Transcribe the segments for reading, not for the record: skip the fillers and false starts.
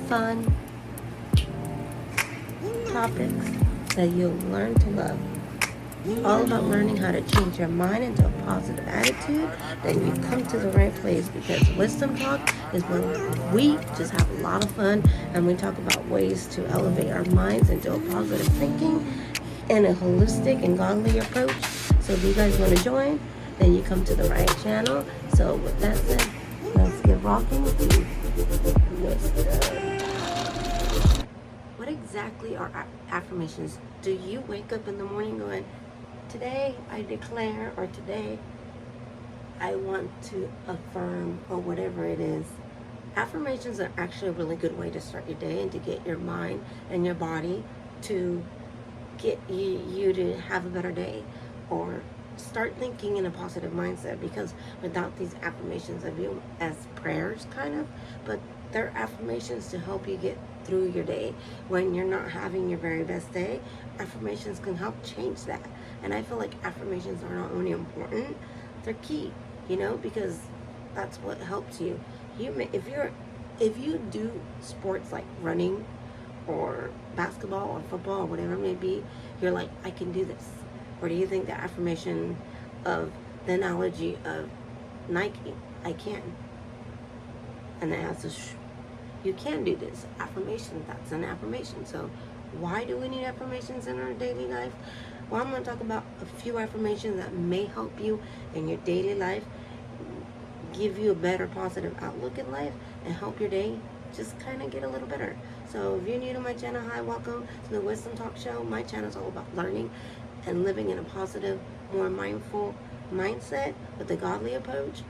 fun topics that you'll learn to love. All about learning how to change your mind into a positive attitude, then you come to the right place, because Wisdom Talk is when we just have a lot of fun and we talk about ways to elevate our minds into a positive thinking and a holistic and godly approach. So if you guys want to join, then you come to the right channel. So with that said, let's get rocking to Wisdom. What exactly are affirmations? Do you wake up in the morning going, today I declare, or today I want to affirm, or whatever it is? Affirmations are actually a really good way to start your day and to get your mind and your body to get you to have a better day, or start thinking in a positive mindset. Because without these affirmations, I view them as prayers kind of, but they're affirmations to help you get through your day when you're not having your very best day. Affirmations can help change that. And I feel like affirmations are not only important, they're key, because that's what helps you. If you do sports like running or basketball or football or whatever it may be, you're like, I can do this. Or do you think the affirmation of the analogy of Nike, I can, and it has a you can do this affirmation? That's an affirmation. So why do we need affirmations in our daily life? Well, I'm going to talk about a few affirmations that may help you in your daily life, give you a better positive outlook in life, and help your day just kind of get a little better. So if you're new to my channel, hi, welcome to the Wisdom Talk Show. My channel is all about learning and living in a positive, more mindful mindset with a godly approach,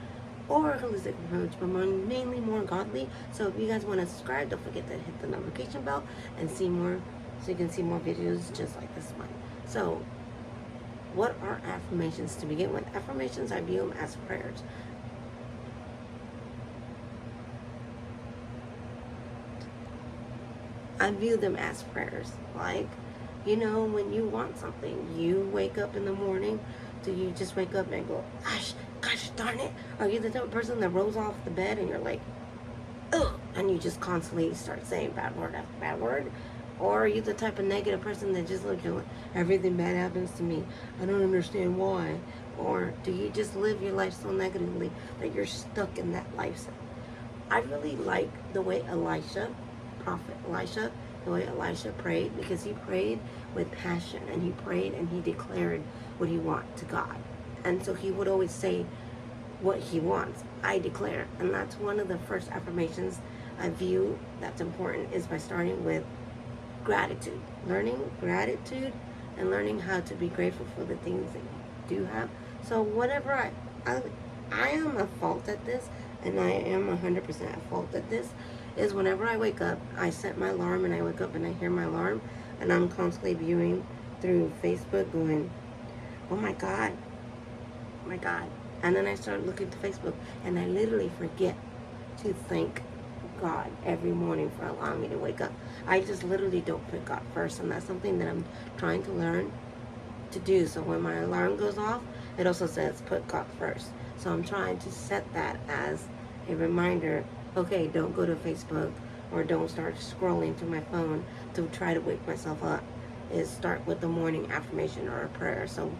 or a holistic approach, but mainly more godly. So if you guys want to subscribe, don't forget to hit the notification bell and see more, so you can see more videos just like this one. So what are affirmations to begin with? Affirmations, I view them as prayers. I view them as prayers. Like, when you want something, you wake up in the morning, do you just wake up and go, gosh darn it? Are you the type of person that rolls off the bed and you're like, ugh, and you just constantly start saying bad word after bad word? Or are you the type of negative person that just looks like, everything bad happens to me, I don't understand why? Or do you just live your life so negatively that you're stuck in that lifestyle? I really like the way Prophet Elisha, the way Elisha prayed, because he prayed with passion, and he prayed and he declared what he wanted to God. And so he would always say what he wants, I declare. And that's one of the first affirmations I view that's important, is by starting with gratitude. Learning gratitude and learning how to be grateful for the things that you do have. So whatever I am at fault at this, and I am 100% at fault at this, is whenever I wake up, I set my alarm and I wake up and I hear my alarm, and I'm constantly viewing through Facebook going, oh my God. And then I start looking to Facebook and I literally forget to thank God every morning for allowing me to wake up. I just literally don't put God first, and that's something that I'm trying to learn to do. So when my alarm goes off, it also says put God first. So I'm trying to set that as a reminder. Okay, don't go to Facebook, or don't start scrolling through my phone to try to wake myself up. Is start with the morning affirmation or a prayer. So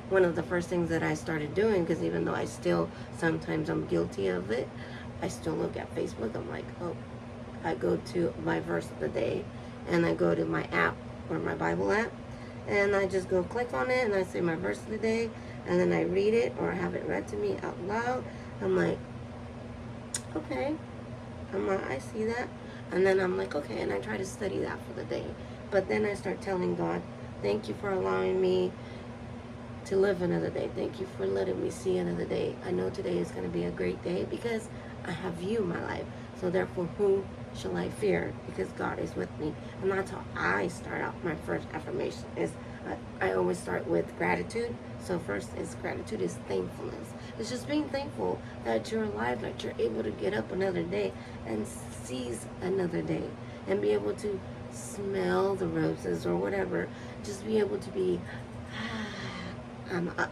one of the first things that I started doing, because even though I still, sometimes I'm guilty of it, I still look at Facebook. I'm like, oh, I go to my verse of the day, and I go to my app, or my Bible app, and I just go click on it, and I say my verse of the day, and then I read it, or have it read to me out loud. I'm like, okay. I see that. And then I'm like, okay, and I try to study that for the day. But then I start telling God, thank you for allowing me to live another day. Thank you for letting me see another day. I know today is going to be a great day because I have you in my life. So therefore, who shall I fear? Because God is with me. And that's how I start out my first affirmation. Is I always start with gratitude. So first is gratitude is thankfulness. It's just being thankful that you're alive, that you're able to get up another day and seize another day, and be able to smell the roses or whatever. Just be able to be, I'm up.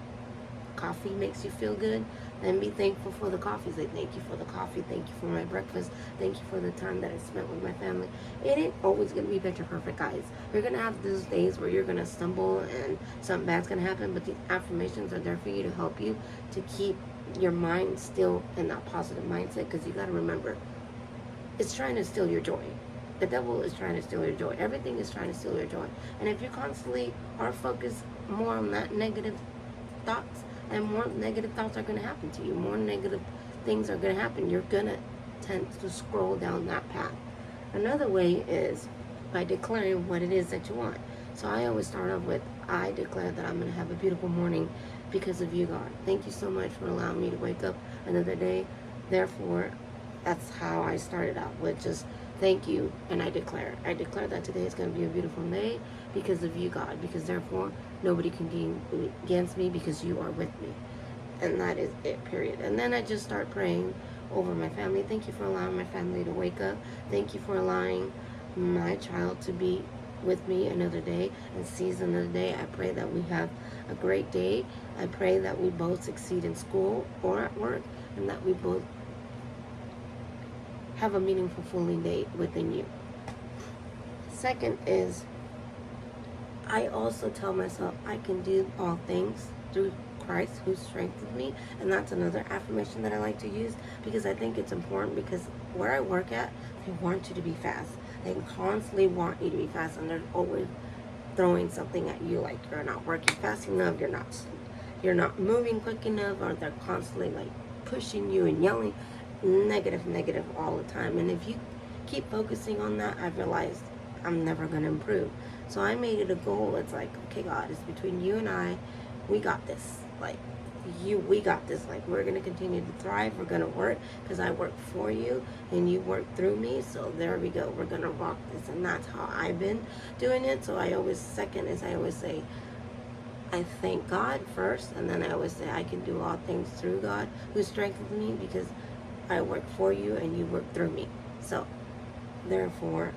Coffee makes you feel good. And be thankful for the coffee. Say, thank you for the coffee. Thank you for my breakfast. Thank you for the time that I spent with my family. It ain't always going to be picture perfect, guys. You're going to have those days where you're going to stumble and something bad's going to happen. But these affirmations are there for you to help you to keep your mind still in that positive mindset. Because you got to remember, it's trying to steal your joy. The devil is trying to steal your joy. Everything is trying to steal your joy. And if you constantly are focused more on that negative thoughts, and more negative thoughts are going to happen to you. More negative things are going to happen. You're going to tend to scroll down that path. Another way is by declaring what it is that you want. So I always start off with, I declare that I'm going to have a beautiful morning because of you, God. Thank you so much for allowing me to wake up another day. Therefore, that's how I started out, with just thank you, and I declare that today is going to be a beautiful day because of you, God, because therefore nobody can be against me because you are with me. And that is it, period. And then I just start praying over my family. Thank you for allowing my family to wake up. Thank you for allowing my child to be with me another day and seize another day. I pray that we have a great day. I pray that we both succeed in school or at work, and that we both have a meaningful, fulfilling day within you. Second is, I also tell myself I can do all things through Christ who strengthens me. And that's another affirmation that I like to use, because I think it's important, because where I work at, they want you to be fast. They constantly want you to be fast, and they're always throwing something at you, like you're not working fast enough, you're not moving quick enough, or they're constantly like pushing you and yelling negative all the time. And if you keep focusing on that, I realized I'm never going to improve. So I made it a goal. It's like, okay, God, it's between you and I. We got this. Like, we got this. Like, we're going to continue to thrive. We're going to work, because I work for you and you work through me. So there we go. We're going to rock this. And that's how I've been doing it. So I always say, I thank God first, and then I always say I can do all things through God who strengthens me, because I work for you and you work through me. So therefore,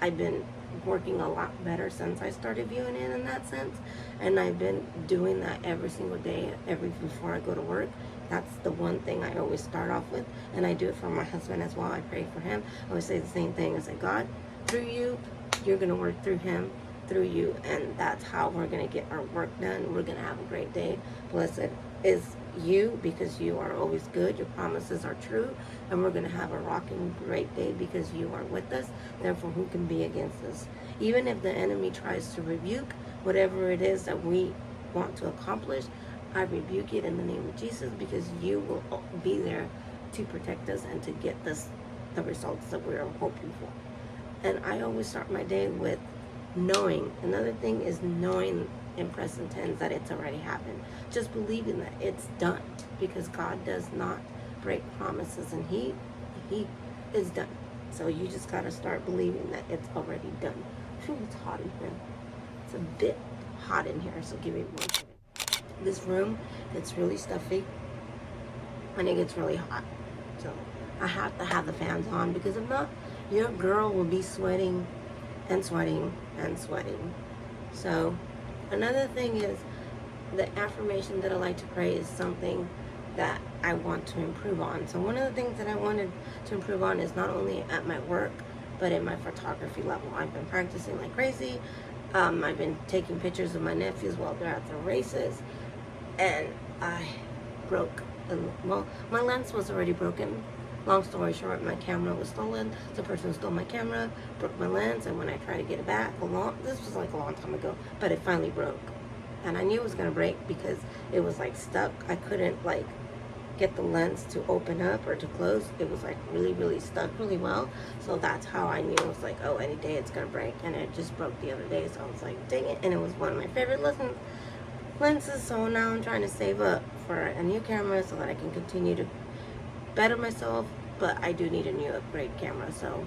I've been working a lot better since I started viewing it in that sense, and I've been doing that every single day, before I go to work. That's the one thing I always start off with, and I do it for my husband as well. I pray for him. I always say the same thing. I say, God, through you, you're going to work through him, through you, and that's how we're going to get our work done. We're going to have a great day. Blessed is you, because you are always good. Your promises are true, and we're going to have a rocking great day because you are with us. Therefore, who can be against us? Even if the enemy tries to rebuke whatever it is that we want to accomplish, I rebuke it in the name of Jesus, because you will be there to protect us and to get us the results that we're hoping for. And I always start my day with knowing. Another thing is knowing in present tense that it's already happened. Just believing that it's done, because God does not break promises, and He is done. So you just got to start believing that it's already done. Phew, it's hot in here. It's a bit hot in here, so give me 1 second. This room, it's really stuffy, and it gets really hot. So I have to have the fans on, because if not, your girl will be sweating and sweating and sweating. So another thing is, the affirmation that I like to pray is something that I want to improve on. So one of the things that I wanted to improve on is not only at my work, but in my photography level. I've been practicing like crazy. I've been taking pictures of my nephews while they're at the races, and I broke. Well, my lens was already broken. Long story short, my camera was stolen. The person who stole my camera broke my lens, and when I tried to get it back, this was like a long time ago, but it finally broke. And I knew it was going to break because it was like stuck. I couldn't like get the lens to open up or to close. It was like really stuck really well. So that's how I knew. It was like, oh, any day it's going to break. And it just broke the other day. So I was like, dang it. And it was one of my favorite lenses. So now I'm trying to save up for a new camera so that I can continue to better myself. But I do need a new upgrade camera. So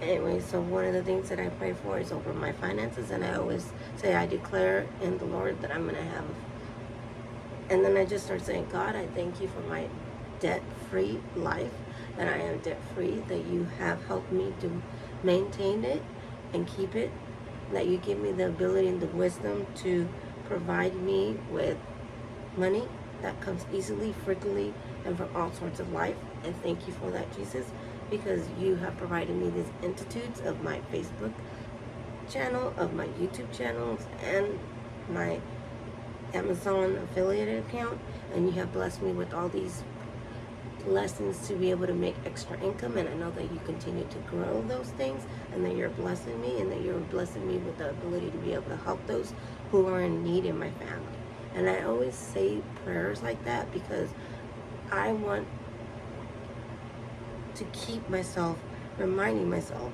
anyway, so one of the things that I pray for is over my finances, and I always say I declare in the Lord that I'm going to have, and then I just start saying, God, I thank you for my debt-free life, that I am debt-free, that you have helped me to maintain it and keep it, that you give me the ability and the wisdom to provide me with money, that comes easily, frequently, and from all sorts of life. And thank you for that, Jesus, because you have provided me these institutes of my Facebook channel, of my YouTube channels, and my Amazon affiliated account. And you have blessed me with all these lessons to be able to make extra income, and I know that you continue to grow those things, and that you're blessing me, and that you're blessing me with the ability to be able to help those who are in need in my family. And I always say prayers like that because I want to keep myself reminding myself,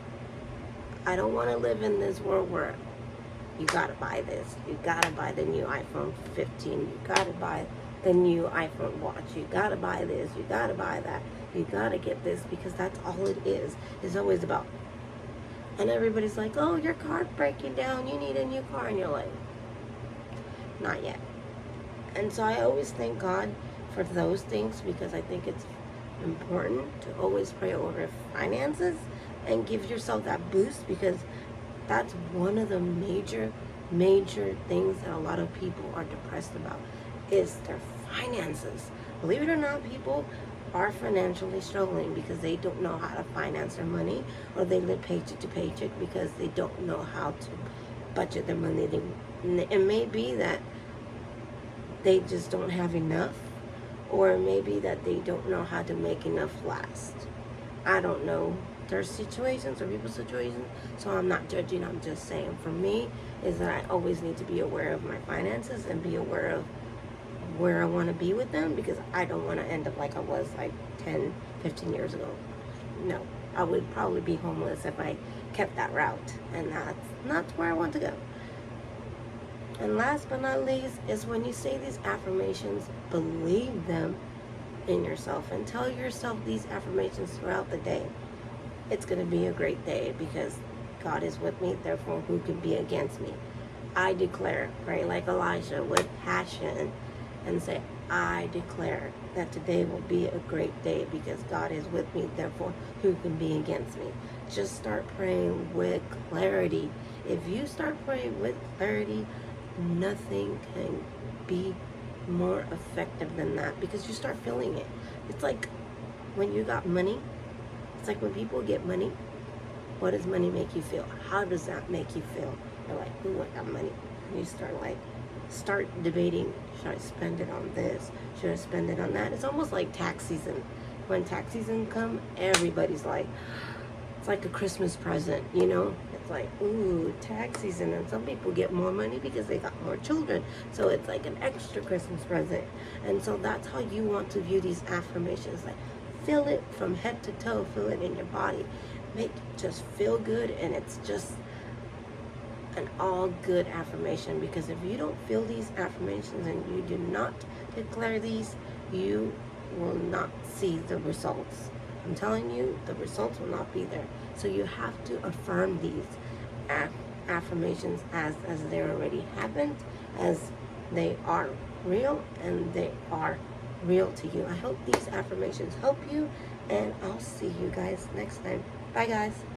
I don't want to live in this world where you gotta buy this, you gotta buy the new iPhone 15, you gotta buy the new iPhone watch, you gotta buy this, you gotta buy that, you gotta get this, because that's all it is. It's always about, and everybody's like, oh, your car's breaking down, you need a new car, and you're like, not yet. And so I always thank God for those things, because I think it's important to always pray over finances and give yourself that boost, because that's one of the major things that a lot of people are depressed about, is their finances. Believe it or not, people are financially struggling because they don't know how to finance their money, or they live paycheck to paycheck because they don't know how to budget their money. It may be that they just don't have enough, or maybe that they don't know how to make enough last. I don't know their situations or people's situations, so I'm not judging. I'm just saying, for me, is that I always need to be aware of my finances and be aware of where I want to be with them, because I don't want to end up like I was like 10, 15 years ago. No, I would probably be homeless if I kept that route, and that's not where I want to go. And last but not least is when you say these affirmations, believe them in yourself and tell yourself these affirmations throughout the day. It's going to be a great day because God is with me, therefore who can be against me? I declare, pray like Elijah with passion and say, I declare that today will be a great day because God is with me, therefore who can be against me? Just start praying with clarity. If you start praying with clarity, nothing can be more effective than that, because you start feeling it. It's like when you got money. It's like when people get money, what does money make you feel? How does that make you feel? You're like, ooh, I got money. And you start debating, should I spend it on this? Should I spend it on that? It's almost like tax season. When tax season comes, everybody's like, it's like a Christmas present, you know? It's like, ooh, tax season. And some people get more money because they got more children. So it's like an extra Christmas present. And so that's how you want to view these affirmations. Like, feel it from head to toe. Feel it in your body. Make just feel good. And it's just an all good affirmation. Because if you don't feel these affirmations and you do not declare these, you will not see the results. I'm telling you, the results will not be there. So you have to affirm these affirmations as they already happened, as they are real, and they are real to you. I hope these affirmations help you, and I'll see you guys next time. Bye, guys.